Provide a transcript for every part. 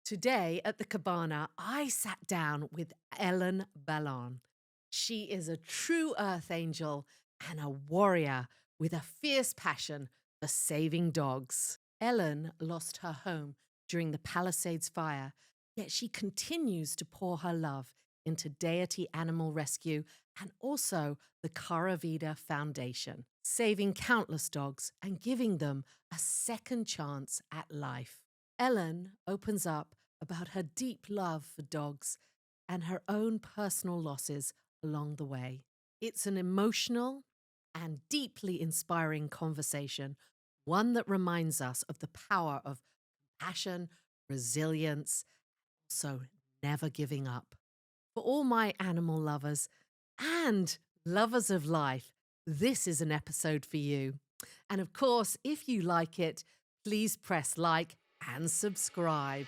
Today at the Cabana, I sat down with Ellen Ballon. She is a true earth angel and a warrior with a fierce passion for saving dogs. Ellen lost her home during the Palisades fire, yet she continues to pour her love into Deity Animal Rescue and also the Caravita Foundation, saving countless dogs and giving them a second chance at life. Ellen opens up about her deep love for dogs and her own personal losses along the way. It's an emotional and deeply inspiring conversation, one that reminds us of the power of compassion, resilience, so never giving up. For all my animal lovers and lovers of life, this is an episode for you. And of course, if you like it, please press like and subscribe.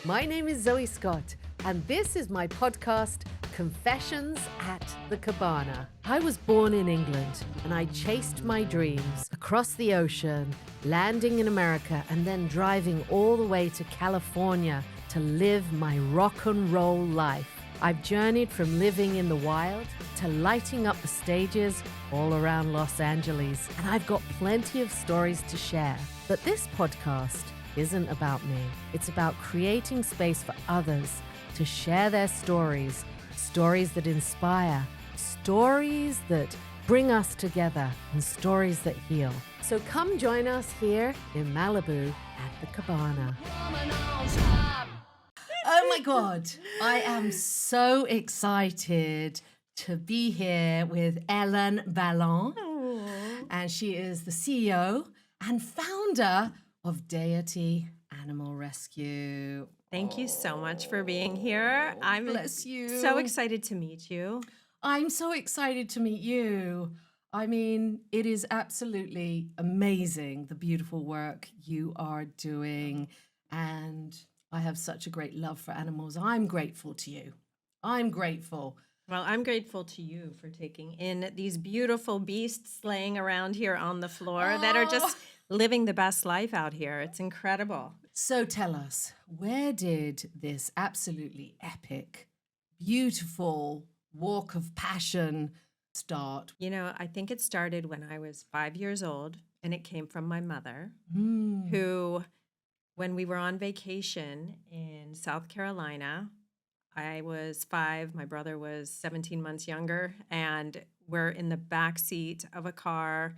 My name is Zoe Scott, and this is my podcast, Confessions at the Cabana. I was born in England, and I chased my dreams across the ocean, landing in America, and then driving all the way to California to live my rock and roll life. I've journeyed from living in the wild to lighting up the stages all around Los Angeles, and I've got plenty of stories to share. But this podcast isn't about me. It's about creating space for others to share their stories, stories that inspire, stories that bring us together, and stories that heal. So come join us here in Malibu at the Cabana. Oh my God, I am so excited to be here with Ellen Ballon. Aww. And she is the CEO and founder of Deity Animal Rescue. Thank you so much for being here. I'm bless you. so excited to meet you. I'm so excited to meet you. I mean, it is absolutely amazing, the beautiful work you are doing. And I have such a great love for animals. I'm grateful to you. I'm grateful. Well, I'm grateful to you for taking in these beautiful beasts laying around here on the floor that are just living the best life out here. It's incredible. So tell us, where did this absolutely epic, beautiful walk of passion start? You know, I think it started when I was 5 years old, and it came from my mother, who, when we were on vacation in South Carolina, I was 5, my brother was 17 months younger, and we're in the back seat of a car,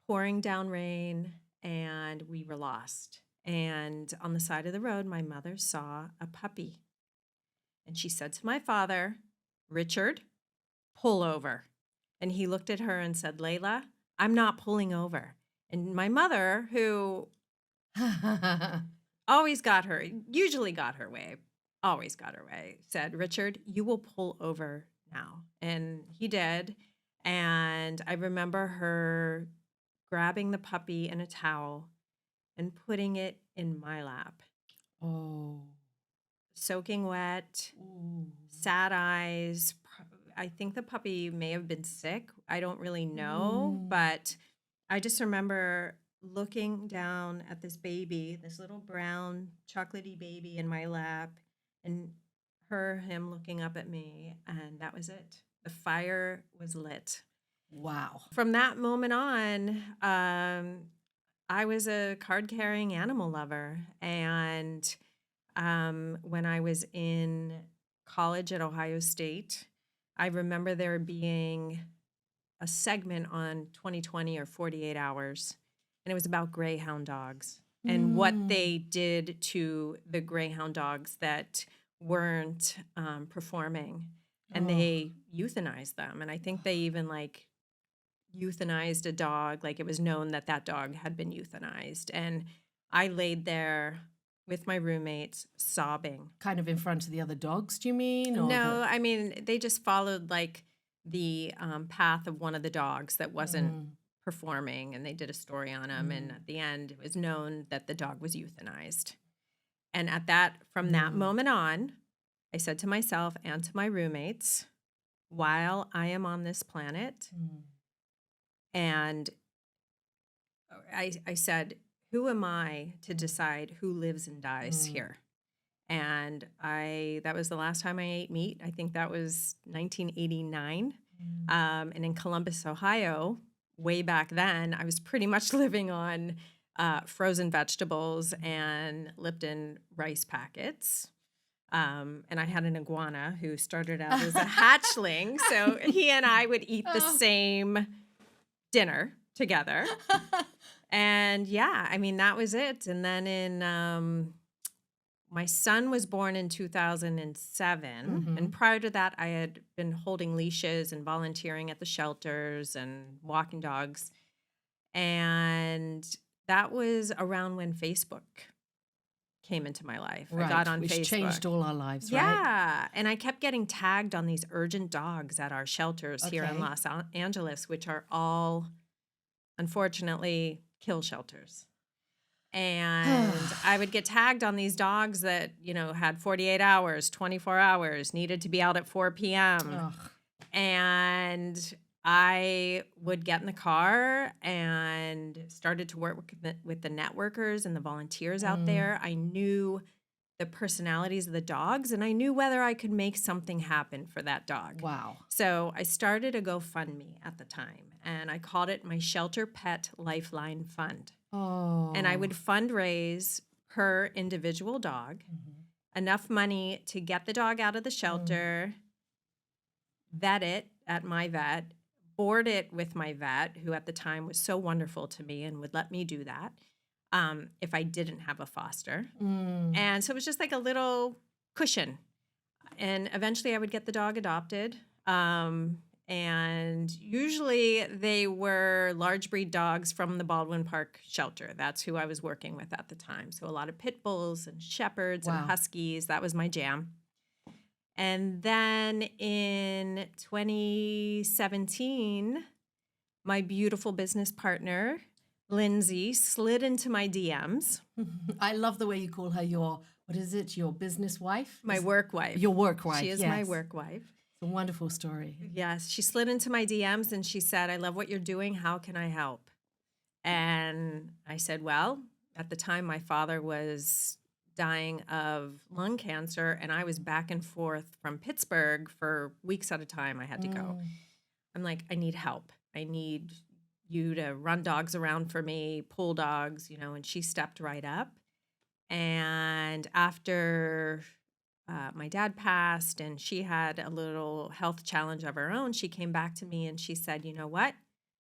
pouring down rain, and we were lost. And on the side of the road, my mother saw a puppy. And she said to my father, "Richard, pull over." And he looked at her and said, "Layla, I'm not pulling over." And my mother, who usually got her way, said, "Richard, you will pull over now." And he did. And I remember her grabbing the puppy in a towel and putting it in my lap, Oh. soaking wet, Ooh. sad eyes. I think the puppy may have been sick. I don't really know, but I just remember looking down at this baby, this little brown chocolatey baby in my lap, and him looking up at me, and that was it. The fire was lit. Wow. From that moment on, I was a card-carrying animal lover, and when I was in college at Ohio State, I remember there being a segment on 2020 or 48 Hours, and it was about Greyhound dogs and what they did to the Greyhound dogs that weren't performing, and they euthanized them. And I think they even euthanized a dog, like it was known that that dog had been euthanized. And I laid there with my roommates sobbing. Kind of in front of the other dogs, do you mean? Or No, I mean, they just followed the path of one of the dogs that wasn't performing, and they did a story on him. And at the end, it was known that the dog was euthanized. And from that moment on, I said to myself and to my roommates, while I am on this planet, and I said, who am I to decide who lives and dies Mm. here? And that was the last time I ate meat. I think that was 1989. Mm. And in Columbus, Ohio, way back then, I was pretty much living on frozen vegetables and Lipton rice packets. And I had an iguana who started out as a hatchling. So he and I would eat the Oh. same dinner together. And yeah, I mean, that was it. And then my son was born in 2007. And prior to that, I had been holding leashes and volunteering at the shelters and walking dogs. And that was around when Facebook came into my life. I got Right, on which Facebook. changed all our lives, right? Yeah. And I kept getting tagged on these urgent dogs at our shelters here in Okay. Los Angeles, which are all, unfortunately, kill shelters. And I would get tagged on these dogs that, had 48 hours, 24 hours, needed to be out at 4 p.m. Ugh. And I would get in the car and started to work with the networkers and the volunteers out there. I knew the personalities of the dogs, and I knew whether I could make something happen for that dog. Wow. So I started a GoFundMe at the time, and I called it my Shelter Pet Lifeline Fund. Oh. And I would fundraise per individual dog, enough money to get the dog out of the shelter, vet it at my vet, board it with my vet, who at the time was so wonderful to me and would let me do that if I didn't have a foster. And so it was just like a little cushion. And eventually I would get the dog adopted. And usually they were large breed dogs from the Baldwin Park shelter. That's who I was working with at the time. So a lot of pit bulls and shepherds and huskies. That was my jam. And then in 2017, my beautiful business partner, Lindsay, slid into my DMs. I love the way you call her your business wife? My work wife. Your work wife, She is my work wife. It's a wonderful story. Yes. She slid into my DMs and she said, I love what you're doing. How can I help? And I said, well, at the time, my father was dying of lung cancer, and I was back and forth from Pittsburgh for weeks at a time. I had to go. I'm like, I need help. I need you to run dogs around for me, pull dogs, and she stepped right up. And after my dad passed and she had a little health challenge of her own, she came back to me and she said, you know what?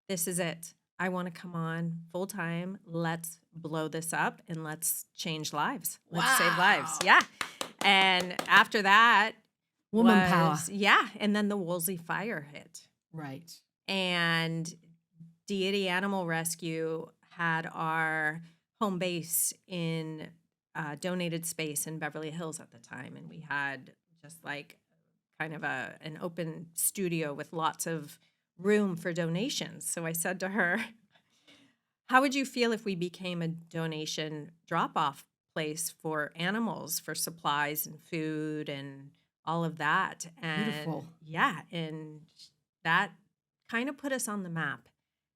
This is it. I want to come on full time. Let's blow this up and let's change lives. Let's save lives. Yeah. And after that, Woman power. Yeah. And then the Woolsey fire hit. Right. And Deity Animal Rescue had our home base in donated space in Beverly Hills at the time. And we had just like kind of an open studio with lots of room for donations. So I said to her, how would you feel if we became a donation drop-off place for animals, for supplies and food and all of that? And beautiful. Yeah, and that kind of put us on the map.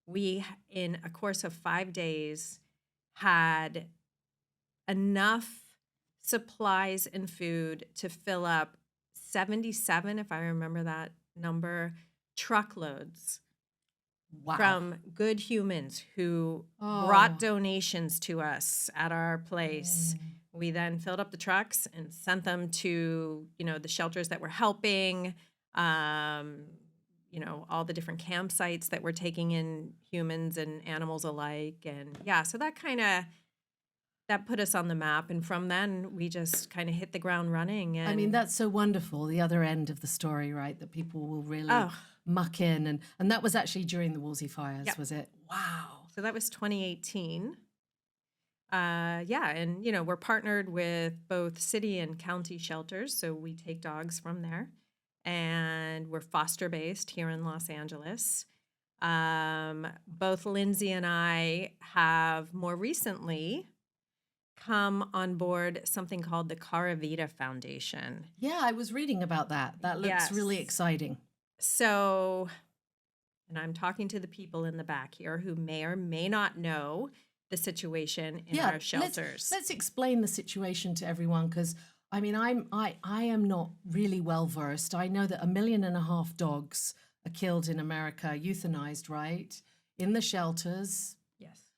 We, in a course of 5 days, had enough supplies and food to fill up 77, if I remember that number, truckloads from good humans who brought donations to us at our place. We then filled up the trucks and sent them to, the shelters that were helping, all the different campsites that were taking in humans and animals alike. And yeah, so that put us on the map. And from then we just kind of hit the ground running. And I mean, that's so wonderful. The other end of the story, right? That people will really muck in. And that was actually during the Woolsey fires, was it? Wow. So that was 2018. And, we're partnered with both city and county shelters. So we take dogs from there. And we're foster-based here in Los Angeles. Both Lindsay and I have more recently come on board something called the Caravita Foundation. Yeah, I was reading about that. That looks really exciting. So, and I'm talking to the people in the back here who may or may not know, the situation in Yeah, our shelters. let's explain the situation to everyone, because I mean I am not really well versed. I know that 1.5 million dogs are killed in America, euthanized, right, in the shelters Yes.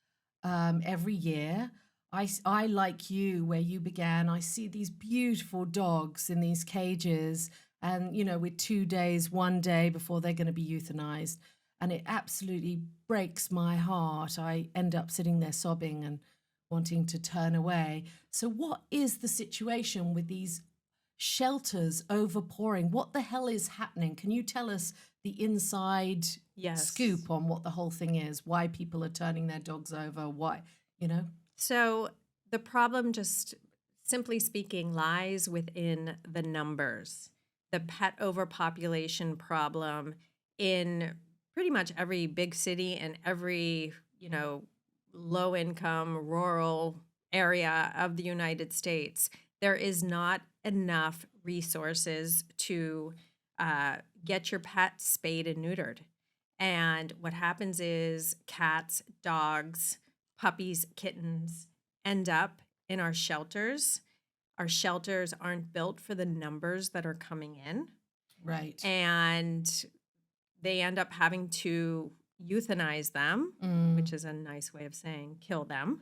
every year. I like you, where you began. I see these beautiful dogs in these cages, and with 2 days, one day before they're going to be euthanized, and it absolutely breaks my heart. I end up sitting there sobbing and wanting to turn away. So, what is the situation with these shelters overpouring? What the hell is happening? Can you tell us the inside Yes. scoop on what the whole thing is? Why people are turning their dogs over? Why, you know? So the problem, just simply speaking, lies within the numbers. The pet overpopulation problem in pretty much every big city and every, low income rural area of the United States. There is not enough resources to get your pet spayed and neutered. And what happens is cats, dogs, puppies, kittens end up in our shelters. Our shelters aren't built for the numbers that are coming in, Right. and they end up having to euthanize them, which is a nice way of saying kill them,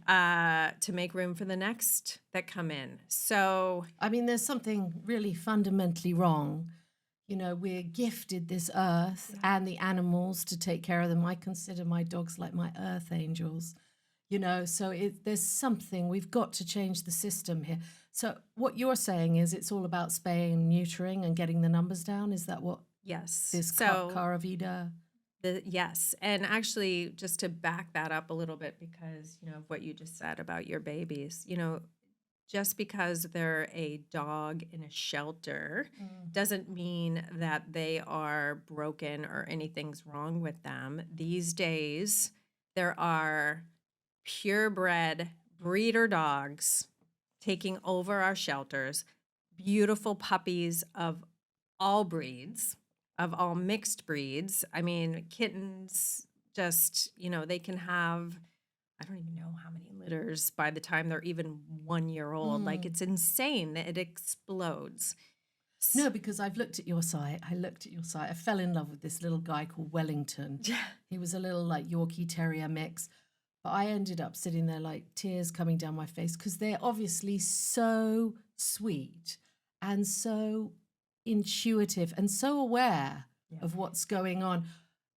to make room for the next that come in. So, I mean, there's something really fundamentally wrong. We're gifted this earth and the animals to take care of them. I consider my dogs like my earth angels. So there's something, we've got to change the system here. So what you're saying is it's all about spaying and neutering and getting the numbers down. Is that what yes. this So, Caravita? yes. And actually, just to back that up a little bit, because, of what you just said about your babies, just because they're a dog in a shelter doesn't mean that they are broken or anything's wrong with them. These days, there are purebred breeder dogs taking over our shelters, beautiful puppies of all breeds, of all mixed breeds. I mean, kittens just, they can have, I don't even know how many litters by the time they're even 1 year old. Like, it's insane that it explodes. No, because I've looked at your site. I fell in love with this little guy called Wellington. He was a little like Yorkie Terrier mix. But I ended up sitting there like tears coming down my face, because they're obviously so sweet and so intuitive and so aware of what's going on.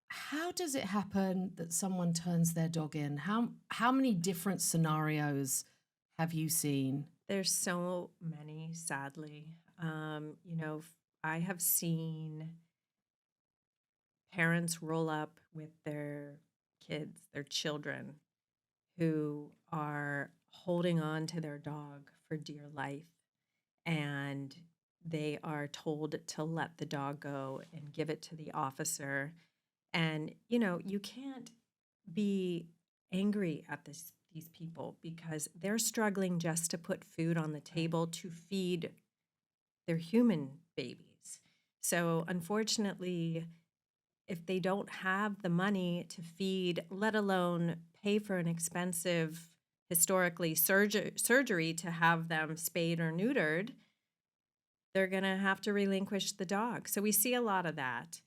How does it happen that someone turns their dog in? How many different scenarios have you seen? There's so many, sadly. I have seen parents roll up with their kids, their children, who are holding on to their dog for dear life, and they are told to let the dog go and give it to the officer. And you can't be angry at these people, because they're struggling just to put food on the table to feed their human babies. So unfortunately, if they don't have the money to feed, let alone pay for an expensive, historically, surgery to have them spayed or neutered, they're going to have to relinquish the dog. So we see a lot of that.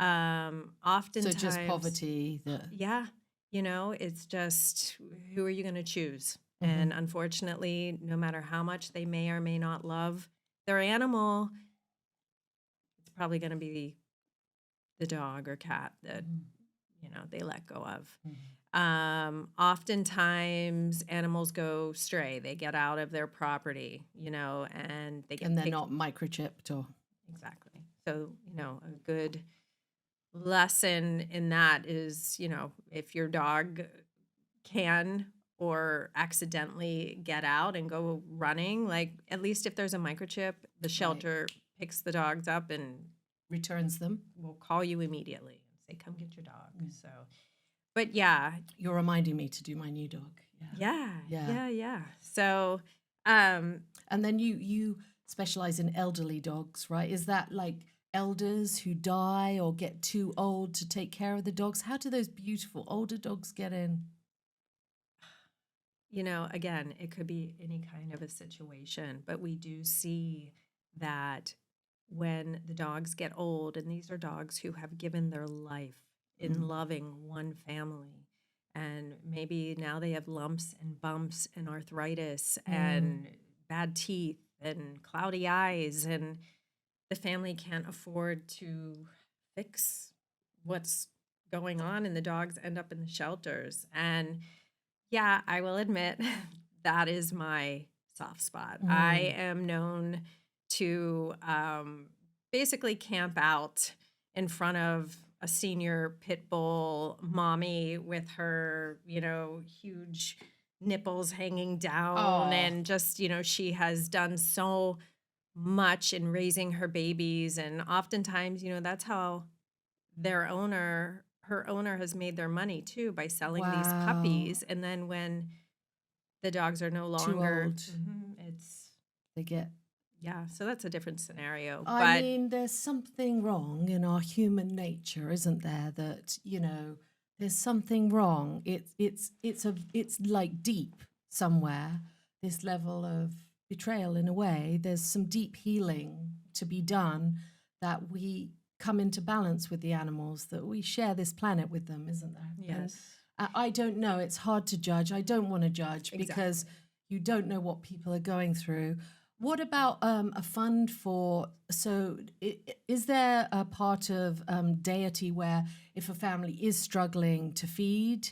Oftentimes, So just poverty. yeah, it's just, who are you going to choose? And unfortunately, no matter how much they may or may not love their animal, it's probably going to be the dog or cat that they let go of. Oftentimes animals go stray. They get out of their property, and they get And they're not microchipped or... Exactly. So, a good lesson in that is, if your dog can or accidentally get out and go running, like, at least if there's a microchip, the shelter picks the dogs up and returns them. Will call you immediately and say, come get your dog. So, but yeah. You're reminding me to do my new dog. Yeah. So, and then you specialize in elderly dogs, right? Is that like elders who die or get too old to take care of the dogs? How do those beautiful older dogs get in? Again, it could be any kind of a situation, but we do see that when the dogs get old, and these are dogs who have given their life in Mm. loving one family, and maybe now they have lumps and bumps and arthritis Mm. and bad teeth and cloudy eyes, and the family can't afford to fix what's going on, and the dogs end up in the shelters. And yeah, I will admit that is my soft spot. I Mm. am known to basically camp out in front of a senior pit bull mommy with her, huge nipples hanging down. Oh, And just, she has done so much in raising her babies. And oftentimes, that's how her owner has made their money too, by selling these wow. puppies. And then when the dogs are no Too longer, old. it's, They get. yeah, so that's a different scenario. I But mean, there's something wrong in our human nature, isn't there? That there's something wrong. It's like deep somewhere. This level of betrayal, in a way, there's some deep healing to be done, that we come into balance with the animals, that we share this planet with them, isn't there? And yes, I don't know. It's hard to judge. I don't want to judge because exactly. you don't know what people are going through. What about a fund for? So, is there a part of Deity where if a family is struggling to feed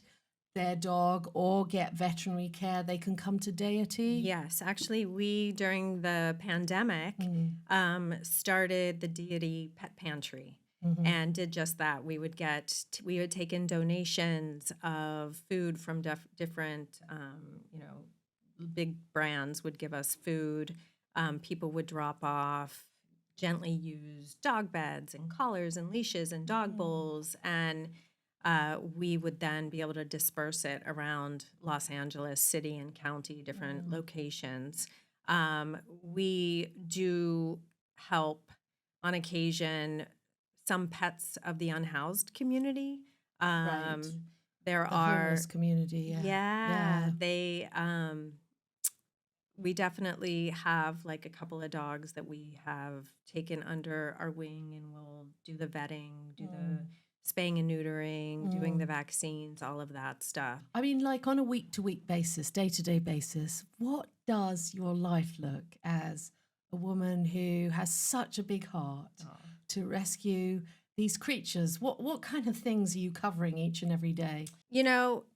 their dog or get veterinary care, they can come to Deity? Yes, actually, we during the pandemic Mm. started the Deity Pet Pantry Mm-hmm. and did just that. We would take in donations of food from different, big brands would give us food. People would drop off gently used dog beds and collars and leashes and dog Mm. bowls, and we would then be able to disperse it around Los Angeles city and county, different Mm. locations. We do help on occasion some pets of the unhoused community. Right. Um, there The homeless are, community. Yeah. yeah, Yeah. we definitely have like a couple of dogs that we have taken under our wing, and we'll do the vetting, do the Mm. spaying and neutering, doing the Mm. vaccines, all of that stuff. I mean, like on a week to week basis, day to day basis, what does your life look as a woman who has such a big heart Oh. to rescue these creatures? What kind of things are you covering each and every day? You know,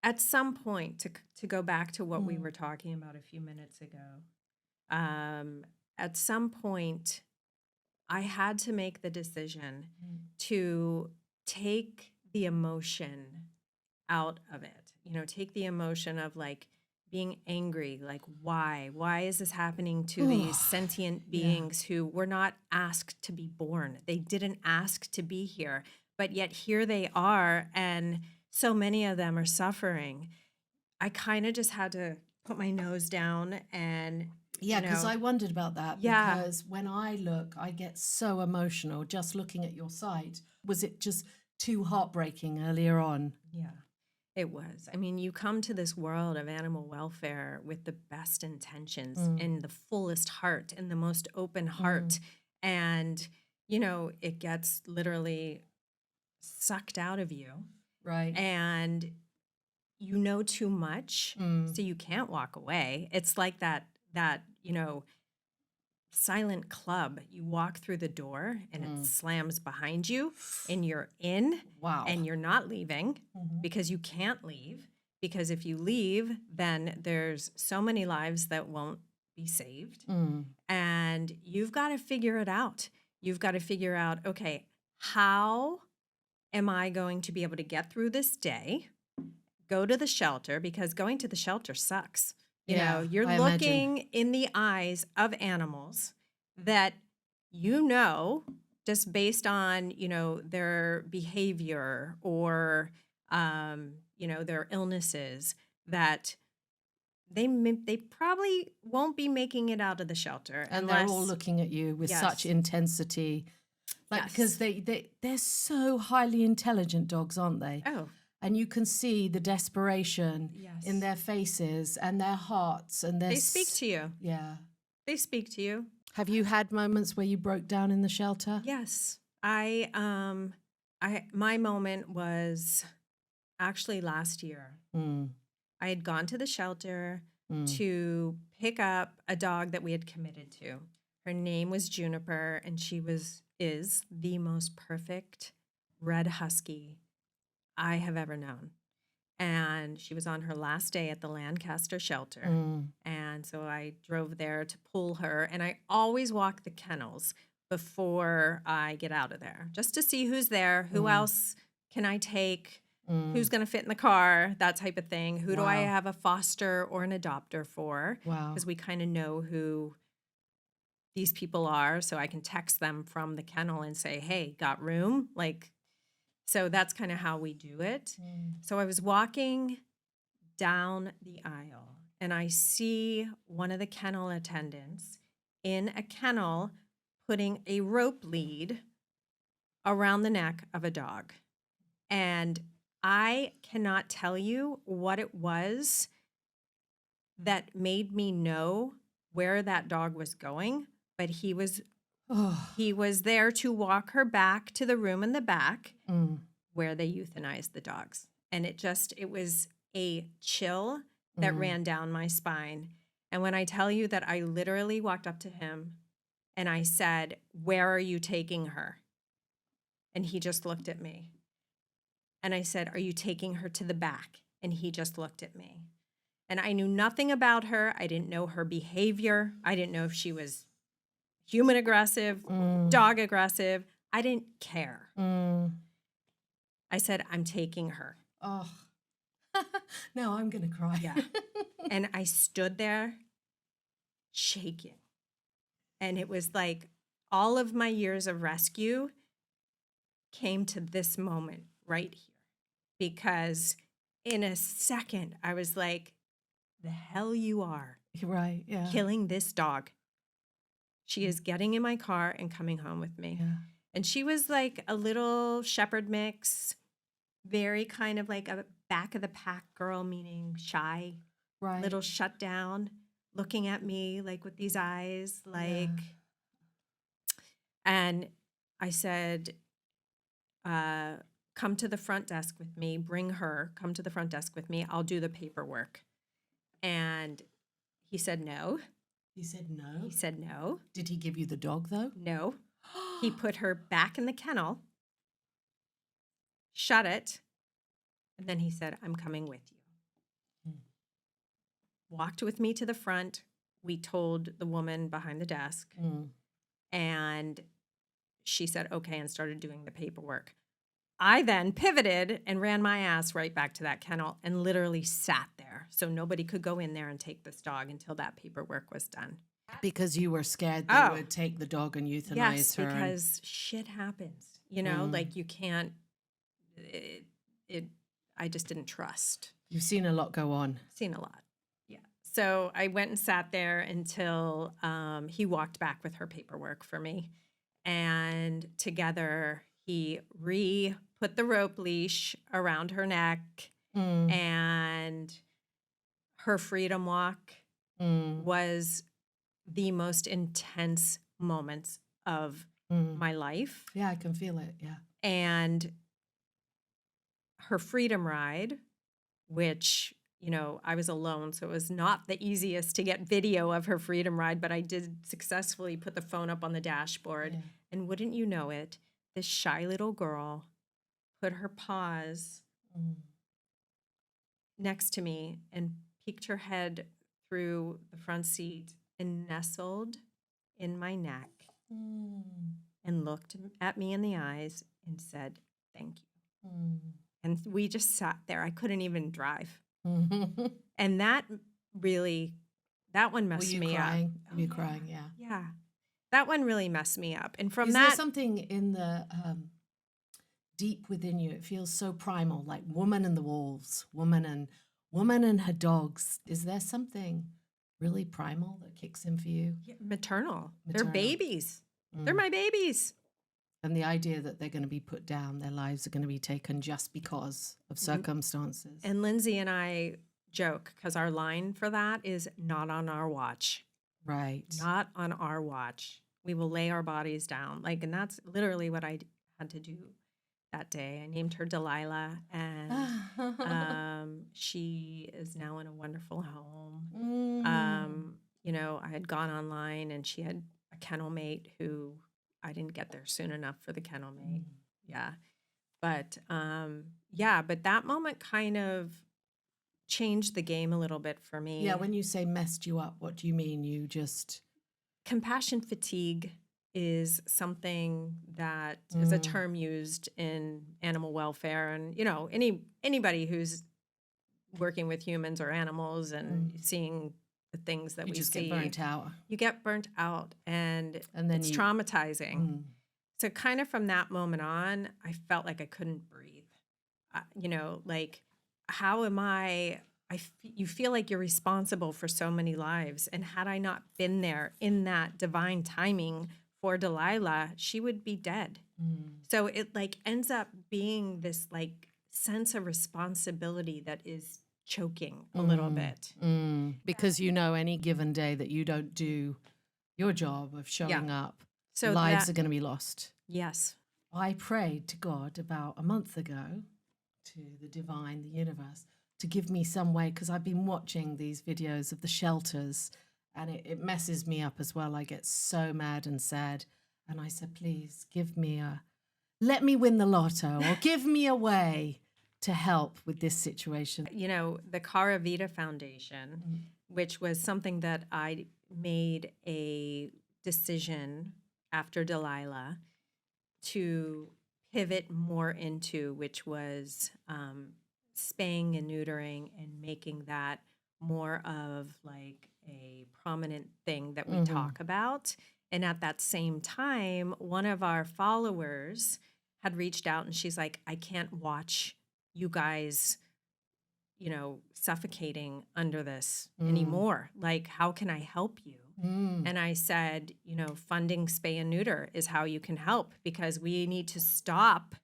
at some point, to go back to what we Mm. were talking about a few minutes ago, um, at some point, I had to make the decision Mm. to take the emotion out of it. Take the emotion of like being angry, like why is this happening to these Oh, sentient yeah. beings who were not asked to be born? They didn't ask to be here, but yet here they are, and so many of them are suffering. I kind of just had to put my nose down and, Yeah, because I wondered about that, yeah, because when I look, I get so emotional just looking at your site. Was it just too heartbreaking earlier on? yeah. It was. I mean, you come to this world of animal welfare with the best intentions Mm. and the fullest heart and the most open Mm. heart. And, it gets literally sucked out of you. Right. And you know too much, Mm. so you can't walk away. It's like that, silent club. You walk through the door and it Mm. slams behind you, and you're in, Wow. and you're not leaving Mhm. because you can't leave. Because if you leave, then there's so many lives that won't be saved. Mm. And you've got to figure it out. You've got to figure out, okay, how am I going to be able to get through this day? Go to the shelter, because going to the shelter sucks. Yeah, You're I imagine. looking in the eyes of animals that just based on, their behavior or their illnesses, that they probably won't be making it out of the shelter And they're all unless, looking at you with such yes, intensity. Like, because yes. they're so highly intelligent dogs, aren't they? Oh, and you can see the desperation in Yes. their faces and their hearts and their They speak to you. yeah. They speak to you. Have you had moments where you broke down in the shelter? Yes. My moment was actually last year. Mm, I had gone to the shelter mm, to pick up a dog that we had committed to. Her name was Juniper, and she is the most perfect red husky I have ever known. And she was on her last day at the Lancaster shelter. mm. And so I drove there to pull her. And I always walk the kennels before I get out of there, just to see who's there, who Mm. else can I take, who's Mm. going to fit in the car, that type of thing. Who do I Wow. have a foster or an adopter for? Wow. Because we kind of know who these people are. So I can text them from the kennel and say, hey, got room? Like, so that's kind of how we do it. Mm. So I was walking down the aisle and I see one of the kennel attendants in a kennel putting a rope lead around the neck of a dog. And I cannot tell you what it was that made me know where that dog was going, but he was Oh. there to walk her back to the room in the back Mm. where they euthanized the dogs. And it was a chill that Mm. ran down my spine. And when I tell you that I literally walked up to him and I said, where are you taking her? And he just looked at me. And I said, are you taking her to the back? And he just looked at me. And I knew nothing about her. I didn't know her behavior. I didn't know if she was human aggressive, Mm. dog aggressive. I didn't care. Mm. I said, I'm taking her. Oh. Now I'm going to cry. Yeah. And I stood there shaking. And it was like all of my years of rescue came to this moment right here. Because in a second, I was like, the hell you are You're right. Yeah. killing this dog. She is getting in my car and coming home with me. Yeah. And she was like a little shepherd mix, very kind of like a back of the pack girl, meaning shy, Right. little shut down, looking at me like with these eyes, like, and I said, come to the front desk with me, bring her, come to the front desk with me. I'll do the paperwork. And he said, no. He said no. He said, no, Did he give you the dog though? no. He put her back in the kennel, shut it, and then he said, I'm coming with you. Walked with me to the front. We told the woman behind the desk, and she said, okay, and started doing the paperwork. I then pivoted and ran my ass right back to that kennel and literally sat there so nobody could go in there and take this dog until that paperwork was done. Because you were scared they Oh. would take the dog and euthanize Yes, her. because shit happens. You know, like you can't, I just didn't trust. You've seen a lot go on. Seen a lot. Yeah. So I went and sat there until he walked back with her paperwork for me. And together he put the rope leash around her neck, and her freedom walk was the most intense moments of my life. Yeah, I can feel it. Yeah. And her freedom ride, which, you know, I was alone, so it was not the easiest to get video of her freedom ride, but I did successfully put the phone up on the dashboard. Yeah. And wouldn't you know it, this shy little girl put her paws next to me and peeked her head through the front seat and nestled in my neck and looked at me in the eyes and said, thank you. And we just sat there. I couldn't even drive. And that one messed me up. Were you crying? Yeah. Yeah. That one really messed me up. And from Is that, there something in the deep within you? It feels so primal, like woman and the wolves, woman and her dogs. Is there something really primal that kicks in for you? maternal. They're Maternal. babies. They're my babies. And the idea that they're going to be put down, their lives are going to be taken just because of circumstances. And Lindsay and I joke because our line for that is not on our watch. Right. Not on our watch. We will lay our bodies down. Like, and that's literally what I had to do that day. I named her Delilah, and she is now in a wonderful home. You know, I had gone online and she had a kennel mate who I didn't get there soon enough for the kennel mate. Yeah. But but that moment kind of changed the game a little bit for me. Yeah, when you say messed you up, what do you mean? You just... Compassion fatigue is something that is a term used in animal welfare, and you know, anybody who's working with humans or animals and seeing the things that you we just see, get burnt out. You get burnt out, and then it's traumatizing. So kind of from that moment on, I felt like I couldn't breathe. You know, like, how am I? You feel like you're responsible for so many lives. And had I not been there in that divine timing for Delilah, she would be dead. So it like ends up being this like sense of responsibility that is choking a little bit. Because you know, any given day that you don't do your job of showing up, So lives are going to be lost. Yes. I prayed to God about a month ago, to the divine, the universe, to give me some way, because I've been watching these videos of the shelters and it messes me up as well. I get so mad and sad. And I said, please let me win the lotto or give me a way to help with this situation. You know, the Caravita Foundation, which was something that I made a decision after Delilah to pivot more into, which was spaying and neutering and making that more of like a prominent thing that we talk about. And at that same time, one of our followers had reached out and she's like, I can't watch you guys, you know, suffocating under this anymore. Like, how can I help you? And I said, you know, funding spay and neuter is how you can help, because we need to stop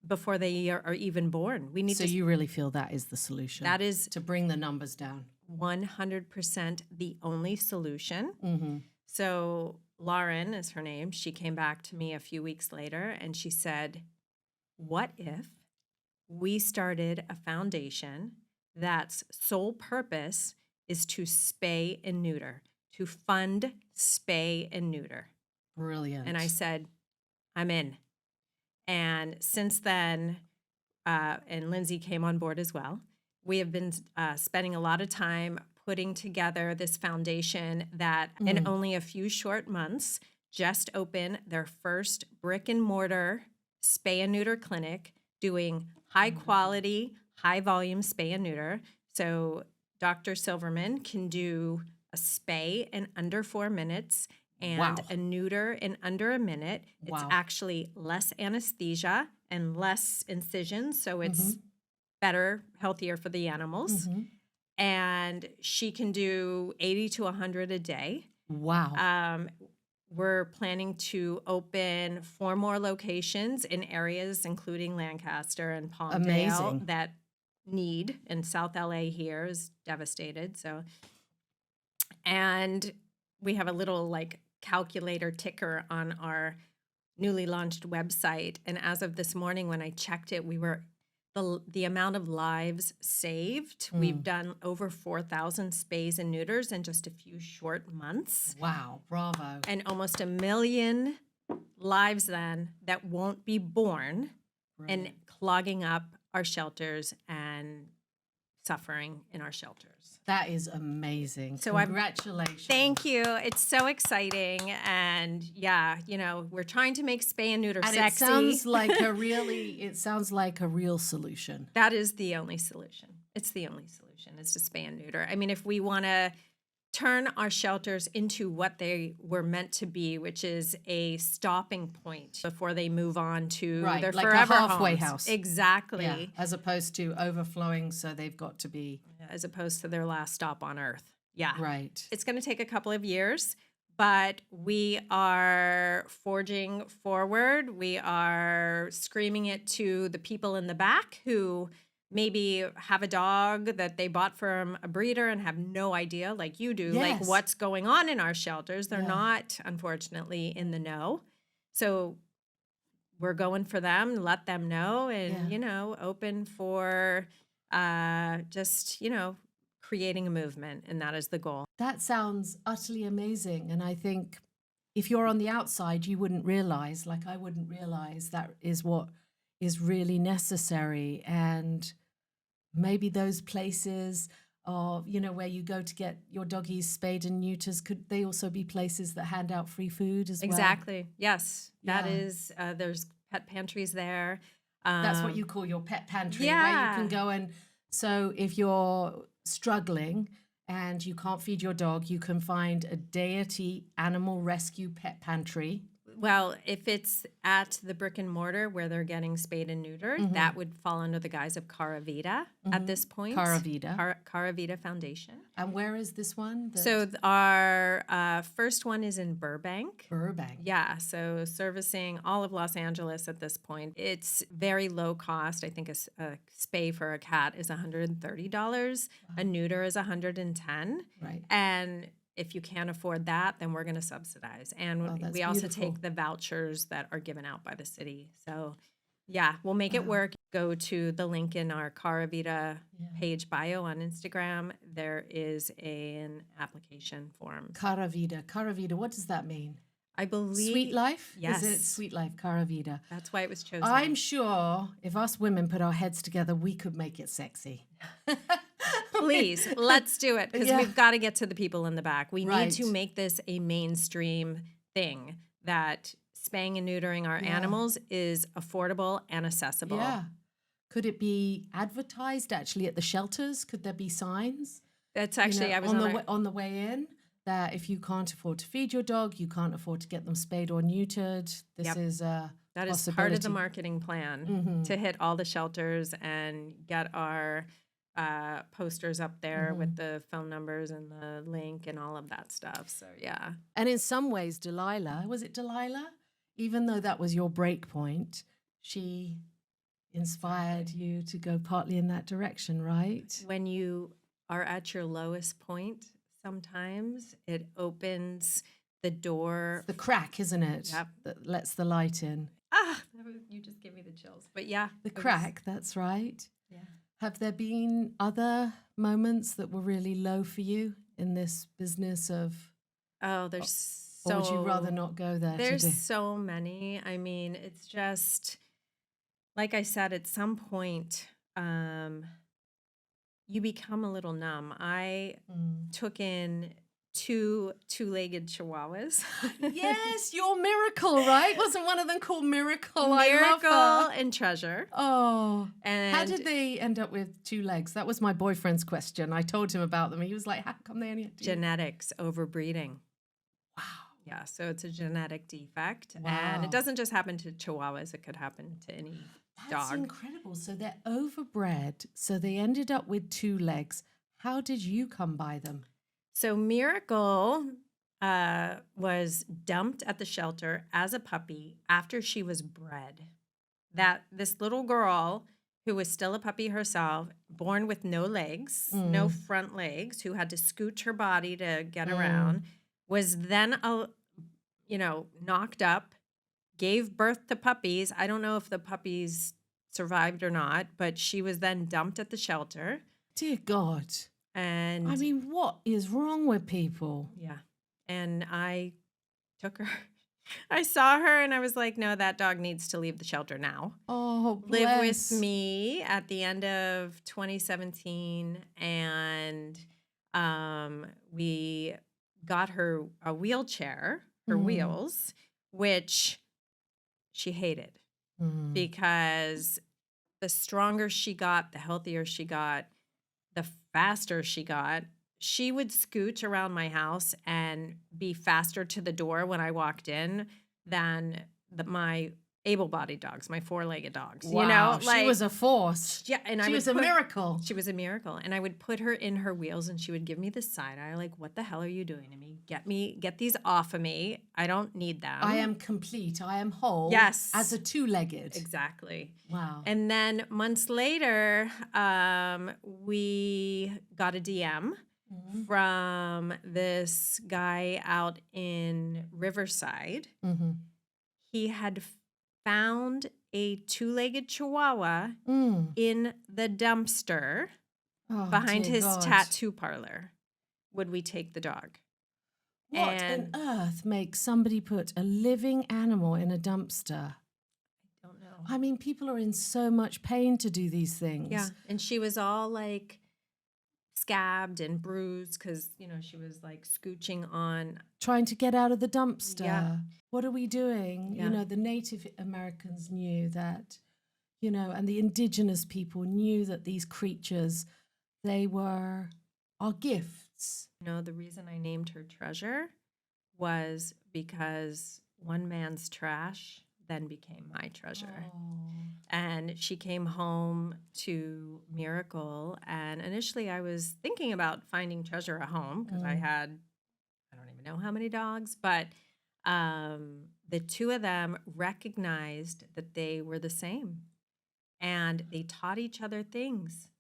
before they are even born. We need So you really feel that is the solution? That is to bring the numbers down. 100% the only solution. So Lauren is her name. She came back to me a few weeks later and she said, what if we started a foundation that's sole purpose is to spay and neuter, to fund spay and neuter? Brilliant. And I said, I'm in. And since then, and Lindsay came on board as well, we have been spending a lot of time putting together this foundation that in only a few short months just opened their first brick and mortar spay and neuter clinic, doing high quality, high volume spay and neuter. So Dr. Silverman can do a spay in under 4 minutes and a neuter in under a minute. It's actually less anesthesia and less incisions, so it's better, healthier for the animals. And she can do 80 to 100 a day. Wow. We're planning to open 4 more locations in areas including Lancaster and Palmdale that need, and South LA here is devastated. So, and we have a little like calculator ticker on our newly launched website. And as of this morning, when I checked it, we were the amount of lives saved. We've done over 4,000 spays and neuters in just a few short months. Wow, bravo. And almost 1 million lives then that won't be born and clogging up our shelters and suffering in our shelters. That is amazing. So congratulations. Thank you. It's so exciting. And yeah, you know, we're trying to make spay and neuter sexy. It sounds like a real solution. That is the only solution. It's the only solution, is to spay and neuter. I mean, if we want to turn our shelters into what they were meant to be, which is a stopping point before they move on to their like forever a halfway homes. house. Exactly. Yeah, as opposed to overflowing, so they've got to be... As opposed to their last stop on Earth. Yeah. Right. It's going to take a couple of years, but we are forging forward. We are screaming it to the people in the back who maybe have a dog that they bought from a breeder and have no idea, like you do, like Yes. what's going on in our shelters. They're Yeah. not, unfortunately, in the know. So we're going for them, let them know, and, open for just, creating a movement. And that is the goal. That sounds utterly amazing. And I think if you're on the outside, you wouldn't realize, like I wouldn't realize, that is what is really necessary. And maybe those places are, where you go to get your doggies spayed and neuters, could they also be places that hand out free food as well? Exactly. Yes. That Yeah. is, there's pet pantries there. That's what you call your pet pantry, where you Yeah. can go and, so if you're struggling and you can't feed your dog, you can find a Deity Animal Rescue pet pantry. Well, if it's at the brick and mortar where they're getting spayed and neutered, that would fall under the guise of Caravita at this point. Caravita. Caravita Foundation. And where is this one? So our first one is in Burbank. Burbank. Yeah, so servicing all of Los Angeles at this point. It's very low cost. I think a spay for a cat is $130. A neuter is $110. Right. And if you can't afford that, then we're going to subsidize. And we also take the vouchers that are given out by the city. So, yeah, we'll make it work. Go to the link in our Caravita page bio on Instagram. There is an application form. Caravita, what does that mean? I believe. Sweet Life? Yes. Is it Sweet Life, Caravita? That's why it was chosen. I'm sure if us women put our heads together, we could make it sexy. Please, let's do it, because we've got to get to the people in the back. We Right. need to make this a mainstream thing, that spaying and neutering our animals is affordable and accessible. Yeah. Could it be advertised actually at the shelters? Could there be signs? That's actually, I was on the way in, that if you can't afford to feed your dog, you can't afford to get them spayed or neutered. This is a that is part of the marketing plan, to hit all the shelters and get our posters up there with the phone numbers and the link and all of that stuff. So, yeah. And in some ways, was it Delilah? Even though that was your break point, she inspired you to go partly in that direction, right? When you are at your lowest point, sometimes it opens the door. It's the crack, isn't it? Yep. That lets the light in. You just give me the chills. But yeah. The crack, that's right. Yeah. Have there been other moments that were really low for you in this business of? Oh, there's or would you rather not go there? There's so many. I mean, it's just, like I said, at some point, you become a little numb. I took in two-legged chihuahuas. Yes, your Miracle, right? Wasn't one of them called Miracle? Miracle I love her. and Treasure. Oh, And how did they end up with two legs? That was my boyfriend's question. I told him about them. He was like, how come they only had two? Genetics, overbreeding. Wow. Yeah, so it's a genetic defect. Wow. And it doesn't just happen to chihuahuas. It could happen to any That's dog. incredible. So they're overbred. So they ended up with two legs. How did you come by them? So Miracle was dumped at the shelter as a puppy after she was bred. That this little girl, who was still a puppy herself, born with no legs, no front legs, who had to scooch her body to get around, was then, knocked up, gave birth to puppies. I don't know if the puppies survived or not, but she was then dumped at the shelter. Dear God. And I mean, what is wrong with people? yeah. And I took her. I saw her and I was like, no, that dog needs to leave the shelter now. Oh, Live bless. with me at the end of 2017. And we got her a wheelchair, her wheels, which she hated because the stronger she got, the healthier she got, the faster she got. She would scooch around my house and be faster to the door when I walked in than my able-bodied dogs, my four-legged dogs. Wow, she was a force. Yeah, and she was a miracle. She was a miracle, and I would put her in her wheels, and she would give me the side eye, like, "What the hell are you doing to me? Get these off of me. I don't need them. I am complete. I am whole. Yes, as a two-legged. Exactly. Wow. And then months later, we got a DM from this guy out in Riverside. He had found a two-legged Chihuahua in the dumpster behind his tattoo parlor. Would we take the dog? What on earth makes somebody put a living animal in a dumpster? I don't know. I mean, people are in so much pain to do these things. Yeah, and she was all like scabbed and bruised because, she was like scooching on. Trying to get out of the dumpster. Yeah. What are we doing? Yeah. The Native Americans knew that, and the indigenous people knew that these creatures, they were our gifts. The reason I named her Treasure was because one man's trash then became my treasure. And she came home to Miracle, and initially I was thinking about finding Treasure a home because I don't even know how many dogs, but the two of them recognized that they were the same, and they taught each other things,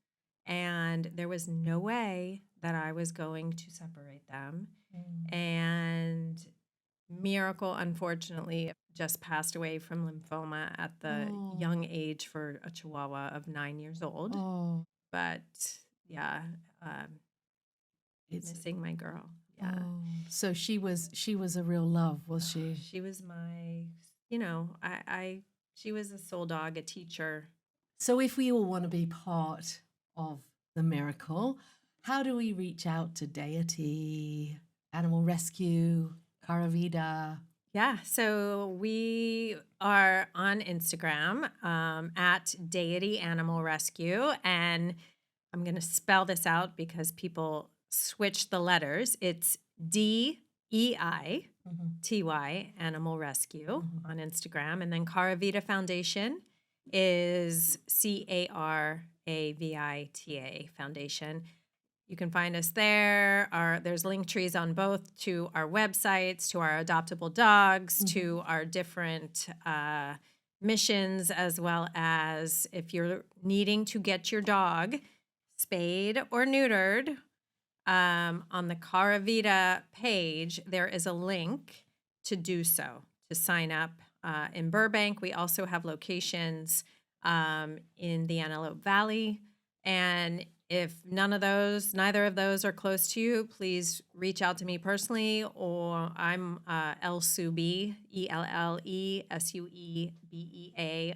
and there was no way that I was going to separate them. And Miracle, unfortunately, just passed away from lymphoma at the young age for a Chihuahua of 9 years old. But yeah, it's missing my girl. Yeah. So she was a real love, was she? She was my, she was a soul dog, a teacher. So if we all want to be part of the miracle, how do we reach out to Deity Animal Rescue, Caravita? Yeah, so we are on Instagram at Deity Animal Rescue, and I'm going to spell this out because people switch the letters. It's DEITY Animal Rescue on Instagram, and then Caravita Foundation is CARAVITA Foundation. You can find us there. There's link trees on both to our websites, to our adoptable dogs, to our different missions, as well as if you're needing to get your dog spayed or neutered, on the Caravita page, there is a link to do so, to sign up. In Burbank, we also have locations in the Antelope Valley, and if neither of those are close to you, please reach out to me personally, or I'm Elsuebea, ELLESUEBEA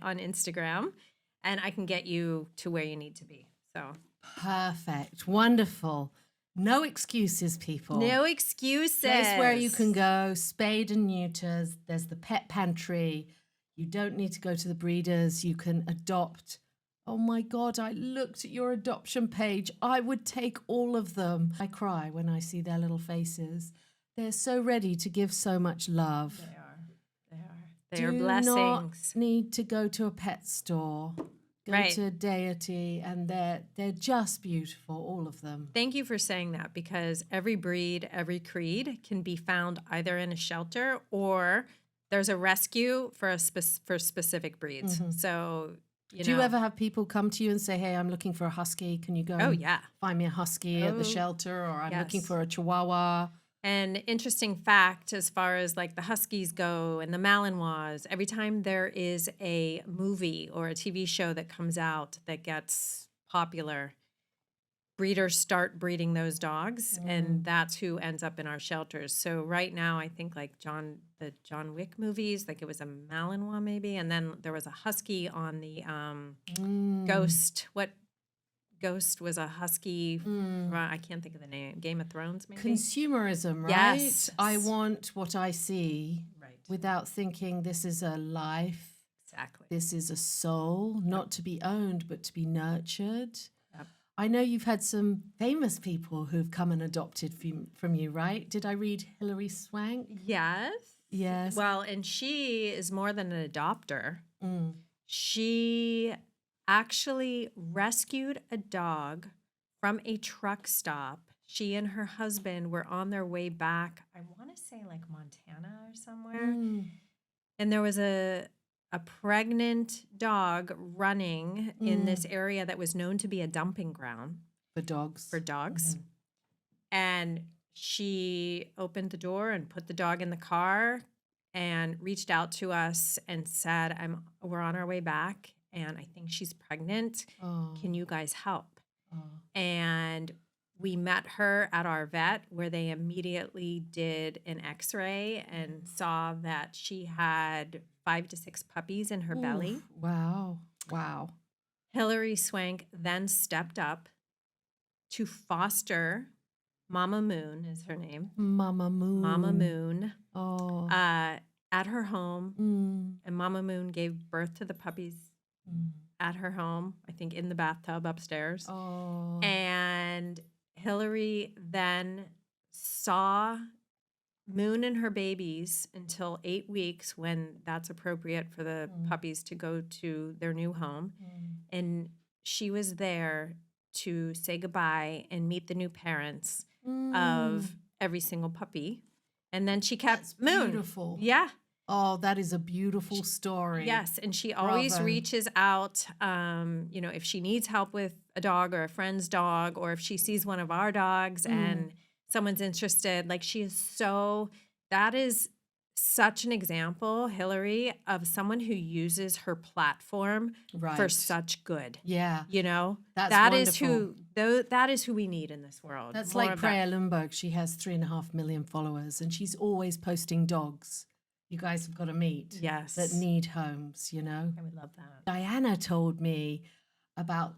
on Instagram, and I can get you to where you need to be. So perfect, wonderful. No excuses, people. No excuses. Place where you can go, spayed and neuters. There's the pet pantry. You don't need to go to the breeders. You can adopt. Oh my God, I looked at your adoption page. I would take all of them. I cry when I see their little faces. They're so ready to give so much love. They are. They are blessings. Do not need to go to a pet store. Go to Deity, and they're just beautiful, all of them. Thank you for saying that, because every breed, every creed can be found either in a shelter or there's a rescue for specific breeds. So, do you ever have people come to you and say, "Hey, I'm looking for a husky. Can you go find me a husky at the shelter?" Or I'm looking for a Chihuahua. An interesting fact as far as like the Huskies go and the Malinois, every time there is a movie or a TV show that comes out that gets popular, breeders start breeding those dogs, and that's who ends up in our shelters. So right now, I think like the John Wick movies, like it was a Malinois maybe, and then there was a Husky on the Ghost. What Ghost was a husky. I can't think of the name. Game of Thrones, maybe? Consumerism, right? Yes. I want what I see without thinking this is a life. Exactly. This is a soul, not to be owned, but to be nurtured. Yep. I know you've had some famous people who've come and adopted from you, right? Did I read Hilary Swank? Yes. Yes. Well, and she is more than an adopter. Mm. She actually rescued a dog from a truck stop. She and her husband were on their way back, I want to say like Montana or somewhere. Mm. And there was a pregnant dog running in this area that was known to be a dumping ground For dogs. for dogs. And she opened the door and put the dog in the car and reached out to us and said, we're on our way back and I think she's pregnant. Oh. Can you guys help? Oh. And we met her at our vet where they immediately did an x-ray and saw that she had 5 to 6 puppies in her belly. Wow. Wow. Hillary Swank then stepped up to foster Mama Moon is her name. Mama Moon. Mama Moon. Oh. At her home. And Mama Moon gave birth to the puppies at her home, I think in the bathtub upstairs. Oh. And Hillary then saw Moon and her babies until 8 weeks when that's appropriate for the puppies to go to their new home. And she was there to say goodbye and meet the new parents of every single puppy. And then she kept Moon. Beautiful. Yeah. Oh, that is a beautiful story. Yes. And she always Bravo. reaches out, if she needs help with a dog or a friend's dog, or if she sees one of our dogs and someone's interested. Like that is such an example, Hillary, of someone who uses her platform for such good. Yeah. That's wonderful. that is who we need in this world. That's More like of that. Freya Lundberg. She has 3.5 million followers and she's always posting dogs. You guys have got to meet. Yes. That need homes, I would love that. Diana told me about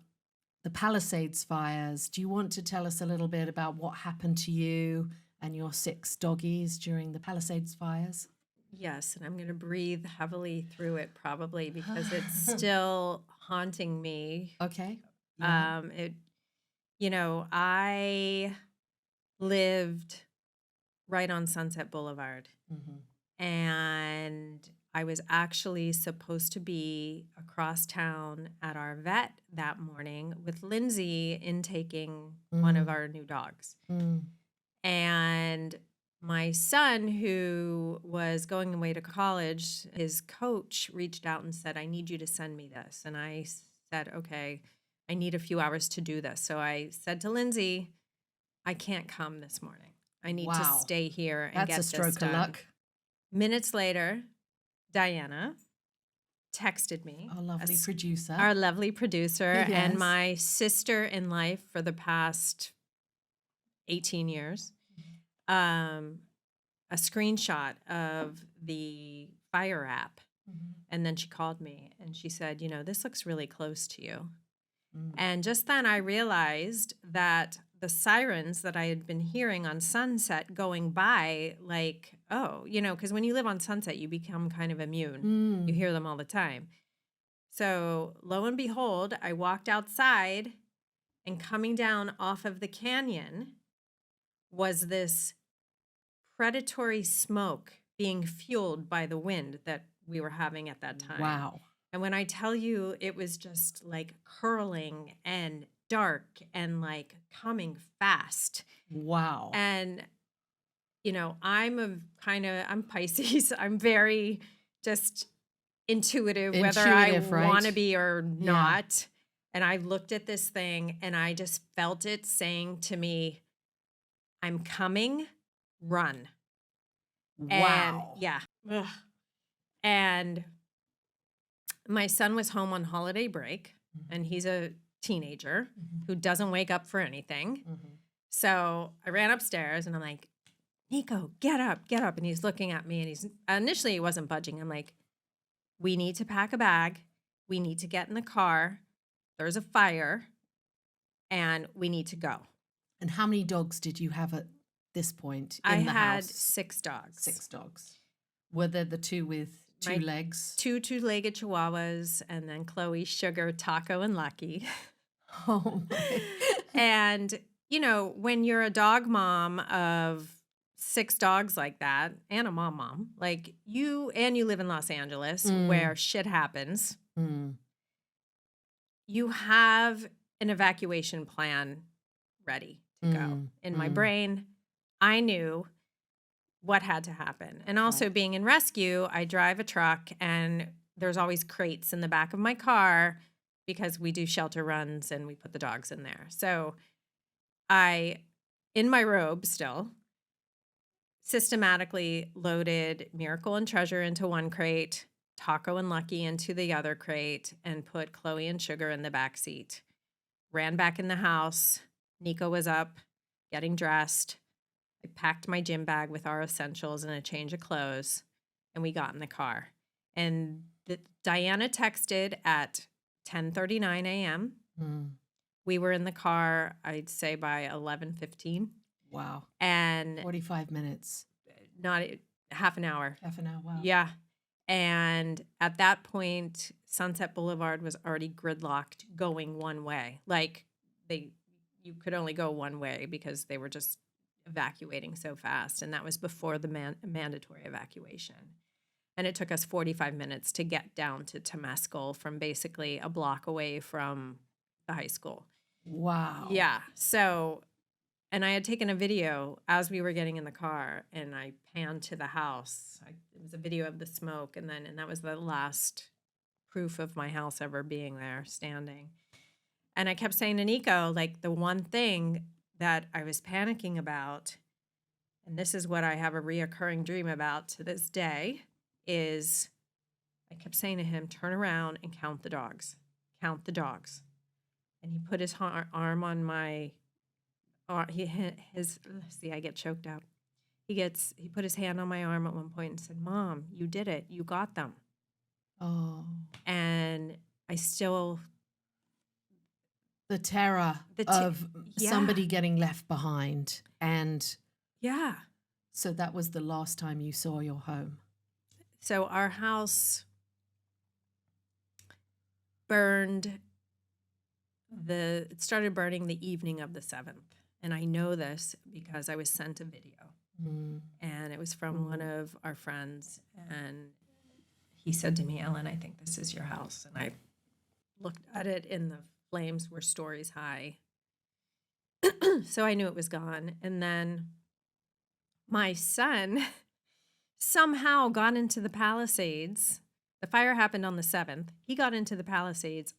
the Palisades fires. Do you want to tell us a little bit about what happened to you and your 6 doggies during the Palisades fires? Yes, and I'm going to breathe heavily through it probably because it's still haunting me. Okay. Yeah. I lived right on Sunset Boulevard. And I was actually supposed to be across town at our vet that morning with Lindsay intaking one of our new dogs. And my son, who was going away to college, his coach reached out and said, I need you to send me this. And I said, okay, I need a few hours to do this. So I said to Lindsay, I can't come this morning. I need to stay here and get this done. That's a stroke of luck. Minutes later, Diana texted me. Our lovely producer. Our lovely producer and my sister in life for the past 18 years. A screenshot of the fire app. And then she called me and she said, this looks really close to you. And just then I realized that the sirens that I had been hearing on Sunset going by, like, because when you live on Sunset, you become kind of immune. You hear them all the time. So lo and behold, I walked outside and coming down off of the canyon was this predatory smoke being fueled by the wind that we were having at that time. Wow. And when I tell you, it was just like curling and dark and like coming fast. Wow. And, I'm Pisces. I'm very just intuitive, whether I want to be or not. And I looked at this thing and I just felt it saying to me, I'm coming, run. Wow. And Ugh. And my son was home on holiday break and he's a teenager who doesn't wake up for anything. So I ran upstairs and I'm like, Nico, get up. And he's looking at me and initially he wasn't budging. I'm like, we need to pack a bag. We need to get in the car. There's a fire and we need to go. And how many dogs did you have at this point I in the had house? 6 dogs. 6 dogs. Were there the 2 with 2 legs? 2 2-legged Chihuahuas and then Chloe, Sugar, Taco, and Lucky. Oh my. And, when you're a dog mom of 6 dogs like that and a mom, like you live in Los Angeles Mm, where shit happens. mm, You have an evacuation plan ready to go. mm, In my mm. brain, I knew what had to happen. And Right. also being in rescue, I drive a truck and there's always crates in the back of my car because we do shelter runs and we put the dogs in there. So I, in my robe still, systematically loaded Miracle and Treasure into one crate, Taco and Lucky into the other crate, and put Chloe and Sugar in the back seat. Ran back in the house. Nico was up, getting dressed. I packed my gym bag with our essentials and a change of clothes, and we got in the car. And Diana texted at 10:39 a.m. Mm. We were in the car, I'd say by 11:15, Wow. and 45 minutes. not half an hour. Half an hour. Wow. Yeah. And at that point, Sunset Boulevard was already gridlocked going one way. Like you could only go one way because they were just evacuating so fast. And that was before the mandatory evacuation. And it took us 45 minutes to get down to Temescal from basically a block away from the high school. Wow. Yeah. So, and I had taken a video as we were getting in the car and I panned to the house. It was a video of the smoke. And that was the last proof of my house ever being there standing. And I kept saying to Nico, like the one thing that I was panicking about, and this is what I have a reoccurring dream about to this day, is I kept saying to him, turn around and count the dogs. Count the dogs. And he put his arm on my see, I get choked out. He put his hand on my arm at one point and said, Mom, you did it. You got them. Oh. And I still, The terror of somebody getting left behind. And yeah. so that was the last time you saw your home. So our house burned it started burning the evening of the 7th. And I know this because I was sent a video. And it was from one of our friends. And he said to me, Ellen, I think this is your house. And I looked at it and the flames were stories high. So I knew it was gone. And then my son somehow got into the Palisades. The fire happened on the 7th. He got into the Palisades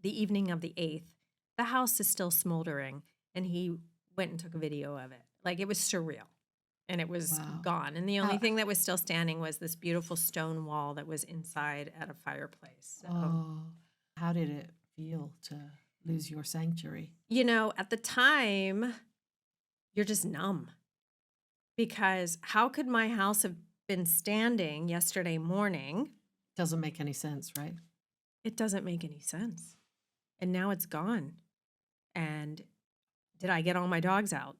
the evening of the 8th. The house is still smoldering. And he went and took a video of it. Like it was surreal. And it was gone. And the only thing that was still standing was this beautiful stone wall that was inside at a fireplace. So, how did it feel to lose your sanctuary? You know, at the time, you're just numb. Because how could my house have been standing yesterday morning? Doesn't make any sense, right? It doesn't make any sense. And now it's gone. And did I get all my dogs out?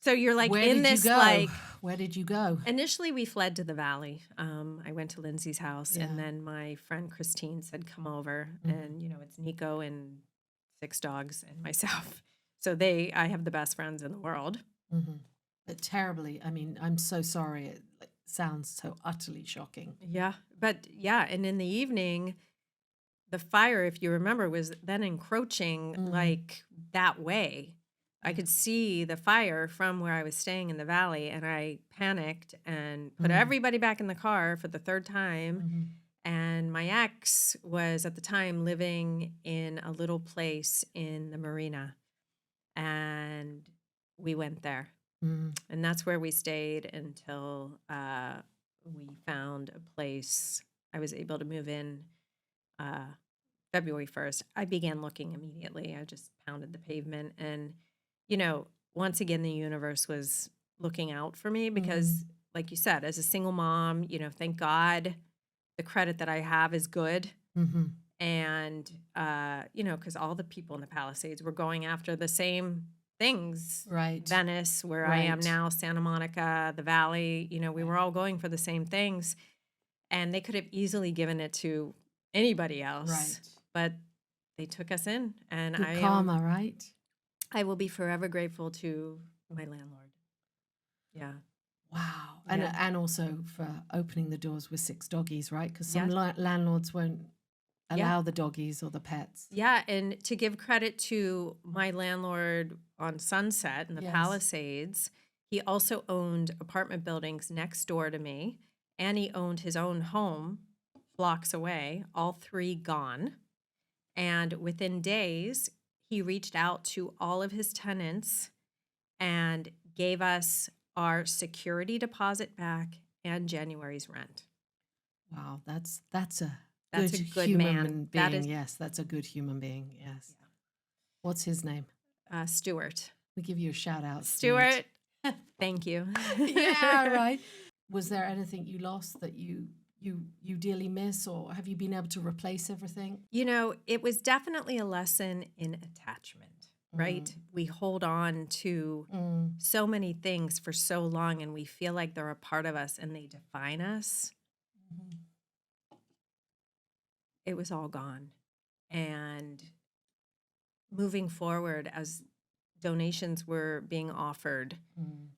So you're like Where in did this you go? like. Where did you go? Initially, we fled to the valley. I went to Lindsay's house, Yeah. and then my friend Christine said, "Come over." And it's Nico and 6 dogs and myself. So I have the best friends in the world. But terribly. I mean, I'm so sorry. It sounds so utterly shocking. Yeah, but and in the evening, the fire, if you remember, was then encroaching like that way. I could see the fire from where I was staying in the valley, and I panicked and put everybody back in the car for the 3rd time. And my ex was at the time living in a little place in the marina, and we went there. And that's where we stayed until we found a place. I was able to move in February 1st. I began looking immediately. I just pounded the pavement. And, once again, the universe was looking out for me because, like you said, as a single mom, thank God the credit that I have is good. And, because all the people in the Palisades were going after the same things. Right. Venice, where I am now, Santa Monica, the Valley, we were all going for the same things. And they could have easily given it to anybody else. Right. But they took us in. And Good karma, right? I will be forever grateful to My landlord. Yeah. Wow. Yeah. And also for opening the doors with 6 doggies, right? Because some Yes. landlords won't Yeah. allow the doggies or the pets. Yeah. And to give credit to my landlord on Sunset in the Yes. Palisades, he also owned apartment buildings next door to me, and he owned his own home blocks away, all 3 gone. And within days, he reached out to all of his tenants and gave us our security deposit back and January's rent. Wow, that's a That's good a good human man. That being. is, Yes, that's a good human being. Yes. What's his name? Stuart. We give you a shout out, Stuart, thank you. Yeah, right. Was there anything you lost that you dearly miss, or have you been able to replace everything? You know, it was definitely a lesson in attachment, right? We hold on to so many things for so long and we feel like they're a part of us and they define us. Mhm. It was all gone. And moving forward, as donations were being offered, Mm.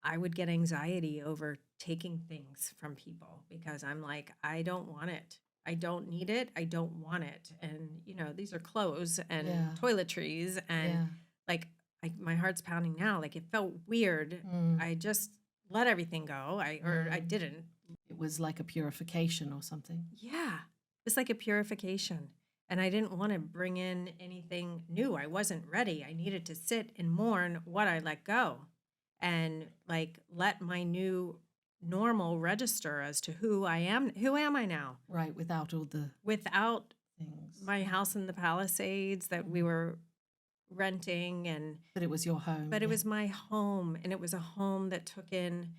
I would get anxiety over taking things from people because I'm like, I don't want it. I don't need it. I don't want it. And, you know, these are clothes and Yeah. toiletries. And Yeah. like, my heart's pounding now. Like, it felt weird. Mm. I just let everything go. I didn't. It was like a purification or something. Yeah. It's like a purification. And I didn't want to bring in anything new. I wasn't ready. I needed to sit and mourn what I let go and like let my new normal register as to who I am. Who am I now? Right, without all the Without things. my house in the Palisades that we were renting, and But it was your home. but it yeah. was my home, and it was a home that took in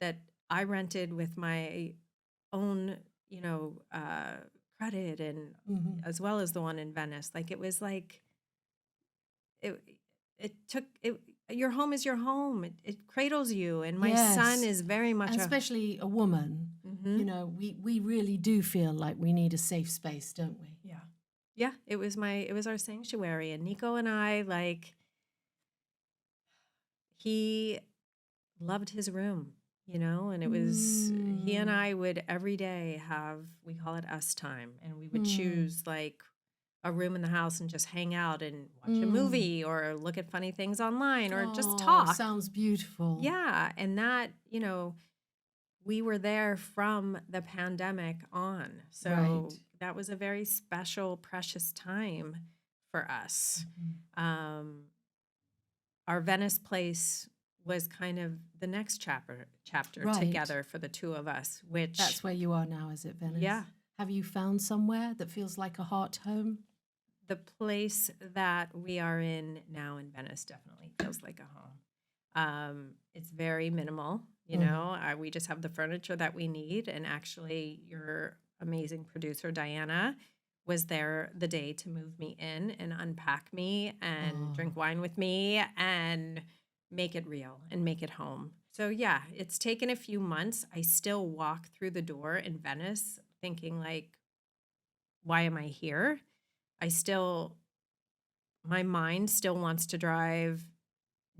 that I rented with my own, you know, credit, and Mhm. as well as the one in Venice. Like, it was like it it took it your home is your home. It cradles you, and my son Yes. is very much And a especially a woman, Mhm. we really do feel like we need a safe space, don't we? Yeah. Yeah, it was our sanctuary, and Nico and I, like, he loved his room, you know, and it was he and Mm. I would every day have, we call it us time, and we would Mm. choose like a room in the house and just hang out and watch a Mm. movie or look at funny things online or just Oh, talk. sounds beautiful. Yeah, and that, you know, we were there from the pandemic on. So Right. that was a very special, precious time for us. Mhm. Our Venice place was kind of the next chapter Right. together for the two of us, which, That's where you are now, is it, Venice? yeah, Have you found somewhere that feels like a heart home? the place that we are in now in Venice definitely feels like a home. It's very minimal, you Mhm. know. We just have the furniture that we need, and actually, your amazing producer Diana was there the day to move me in and unpack me and Oh. drink wine with me and make it real and make it home. So yeah, it's taken a few months. I still walk through the door in Venice thinking like, why am I here? I still My mind still wants to drive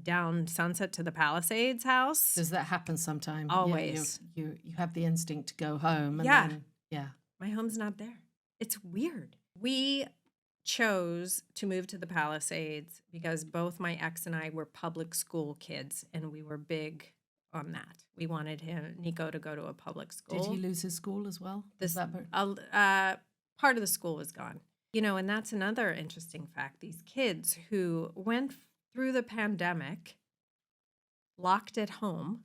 down Sunset to the Palisades house. Does that happen sometime? Yeah, Always. you have the instinct to go home and Yeah. then yeah. My home's not there. It's weird. We chose to move to the Palisades because both my ex and I were public school kids, and we were big on that. We wanted Nico, to go to a public Did he school. lose his school as well? Was This that part of the school was gone. You know, and that's another interesting fact. These kids who went through the pandemic, locked at home,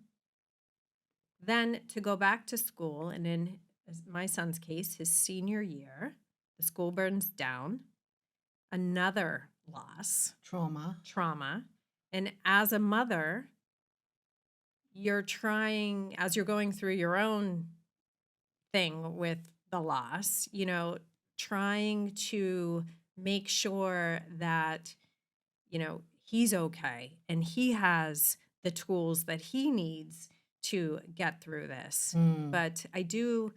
then to go back to school, and in my son's case, his senior year, the school burns down, another loss, trauma. And as a mother, you're trying, as you're going through your own thing with the loss, you know, trying to make sure that, you know, he's okay and he has the tools that he needs to get through this. Mm. But I do,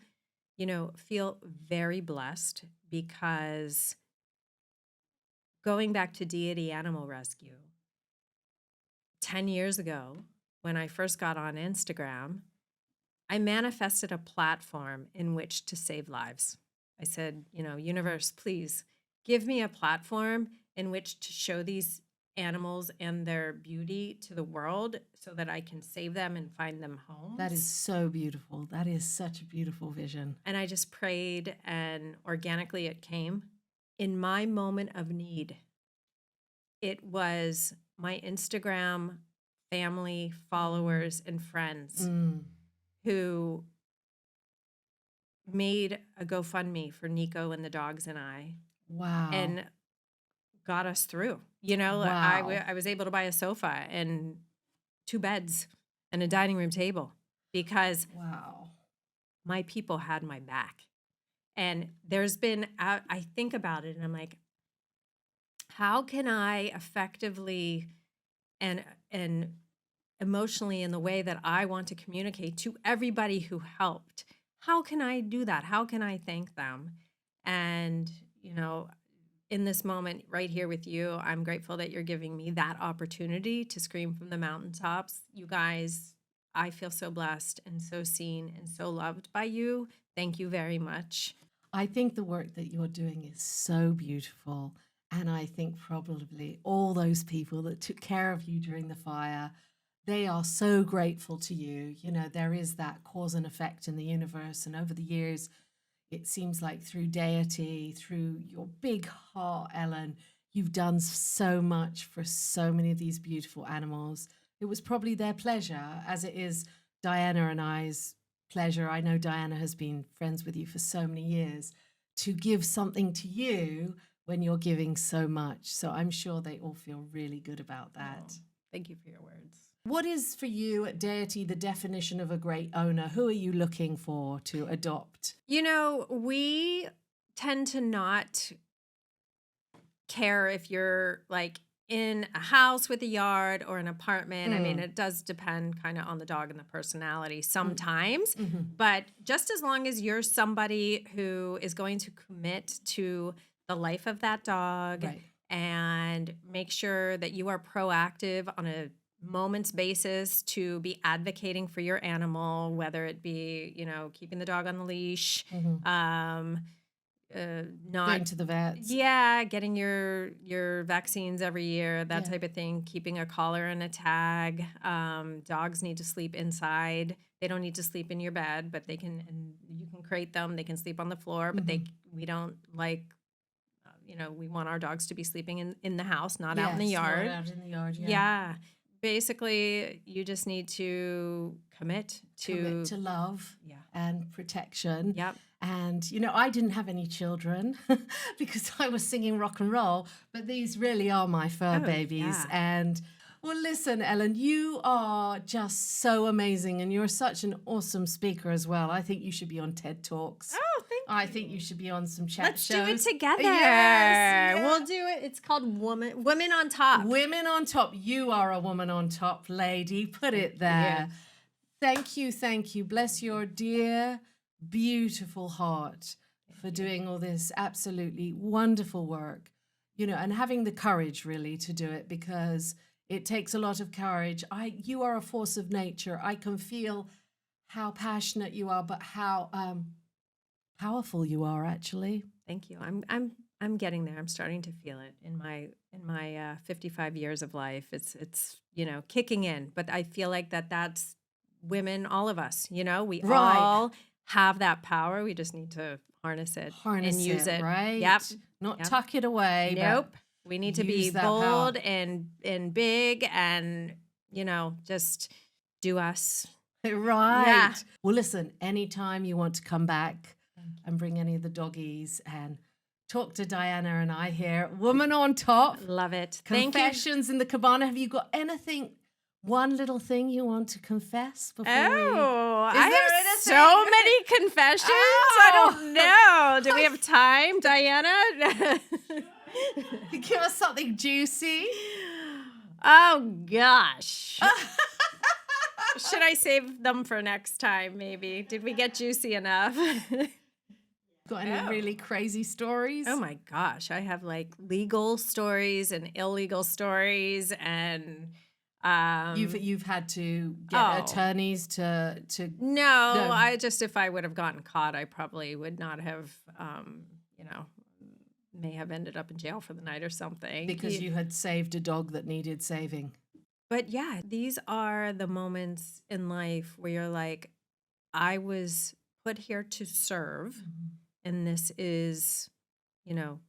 you know, feel very blessed because going back to Deity Animal Rescue, 10 years ago, when I first got on Instagram, I manifested a platform in which to save lives. I said, universe, please give me a platform in which to show these animals and their beauty to the world so that I can save them and find them homes. That is so beautiful. That is such a beautiful vision. And I just prayed, and organically it came. In my moment of need, it was my Instagram family, followers, and friends who made a GoFundMe for Nico and the dogs and I. Wow. And got us through. Wow. I was able to buy a sofa and 2 beds and a dining room table because Wow. my people had my back. And there's been, I think about it and I'm like, how can I effectively and emotionally in the way that I want to communicate to everybody who helped? How can I do that? How can I thank them? And, in this moment right here with you, I'm grateful that you're giving me that opportunity to scream from the mountaintops. You guys, I feel so blessed and so seen and so loved by you. Thank you very much. I think the work that you're doing is so beautiful. And I think probably all those people that took care of you during the fire, they are so grateful to you. There is that cause and effect in the universe. And over the years, it seems like through Deity, through your big heart, Ellen, you've done so much for so many of these beautiful animals. It was probably their pleasure, as it is Diana and I's pleasure. I know Diana has been friends with you for so many years, to give something to you when you're giving so much. So I'm sure they all feel really good about that. Oh, thank you for your words. What is for you at Deity the definition of a great owner? Who are you looking for to adopt? We tend to not care if you're like in a house with a yard or an apartment. I mean, it does depend kind of on the dog and the personality sometimes, but just as long as you're somebody who is going to commit to the life of that dog, Right. and make sure that you are proactive on a moments basis to be advocating for your animal, whether it be, keeping the dog on the leash, not Going to the vets. yeah, getting your vaccines every year, that type of thing, keeping a collar and a tag. Dogs need to sleep inside. They don't need to sleep in your bed, but they can, and you can crate them. They can sleep on the floor, but we don't like, we want our dogs to be sleeping in the house, not out in the yard. Not out in the yard, Yeah. Basically, you just need to commit to love Yeah. and protection. Yep. And, I didn't have any children because I was singing rock and roll, but these really are my fur babies. yeah. And, well, listen, Ellen, you are just so amazing and you're such an awesome speaker as well. I think you should be on TED Talks. Oh, thank you. I think you should be on some chat Let's shows. do it together. Yes, We'll do it. It's called Women on Top. Women on Top. You are a woman on top, lady. Put it there. Thank you, thank you. Bless your dear, beautiful heart for doing all this absolutely wonderful work, and having the courage really to do it, because it takes a lot of courage. You are a force of nature. I can feel how passionate you are, but how powerful you are, actually. Thank you. I'm getting there. I'm starting to feel it in my 55 years of life. It's kicking in, but I feel like that's women, all of us. We all have that power. We just need to harness it and use it. Right? Yep. Not tuck it away. Nope. We need to be bold power. and big and just do us. Right. Yeah. Well, listen, anytime you want to come back and bring any of the doggies and talk to Diana and I here, Woman on Top. Love it. Confessions in the Cabana. Have you got anything, one little thing you want to confess before I have so many confessions. I don't know. Do we have time, Diana? Give us something juicy. Oh, gosh. Should I save them for next time, maybe? Did we get juicy enough? Got any really crazy stories? Oh, my gosh. I have like legal stories and illegal stories and Um, You've had to get oh, attorneys to no, no, I just, if I would have gotten caught, I probably would not have, you know, may have ended up in jail for the night or something. because you had saved a dog that needed saving. But yeah, these are the moments in life where you're like, I was put here to serve, Mhm. and this is, you know,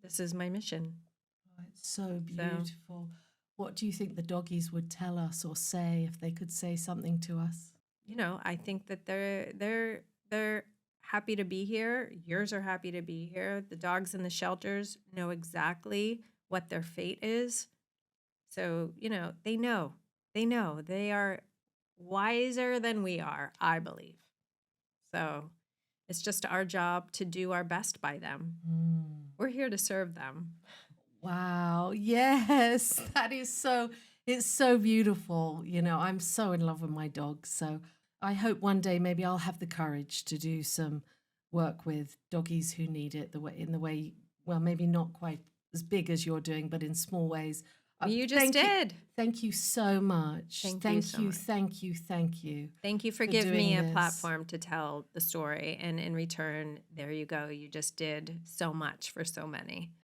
this is my mission. Oh, it's so So, beautiful. What do you think the doggies would tell us or say if they could say something to us? I think that they're happy to be here. Yours are happy to be here. The dogs in the shelters know exactly what their fate is. So, they know. They know. They are wiser than we are, I believe. So, it's just our job to do our best by them. Mm. We're here to serve them. Wow. Yes. That is so, it's so beautiful. I'm so in love with my dogs. So I hope one day maybe I'll have the courage to do some work with doggies who need it in the way, well, maybe not quite as big as you're doing, but in small ways. Well, you just Thank you. did. Thank you so much. Thank you Thank so you. much. Thank you. Thank you Thank you for for giving me doing a this. platform to tell the story. And in return, there you go. You just did so much for so many.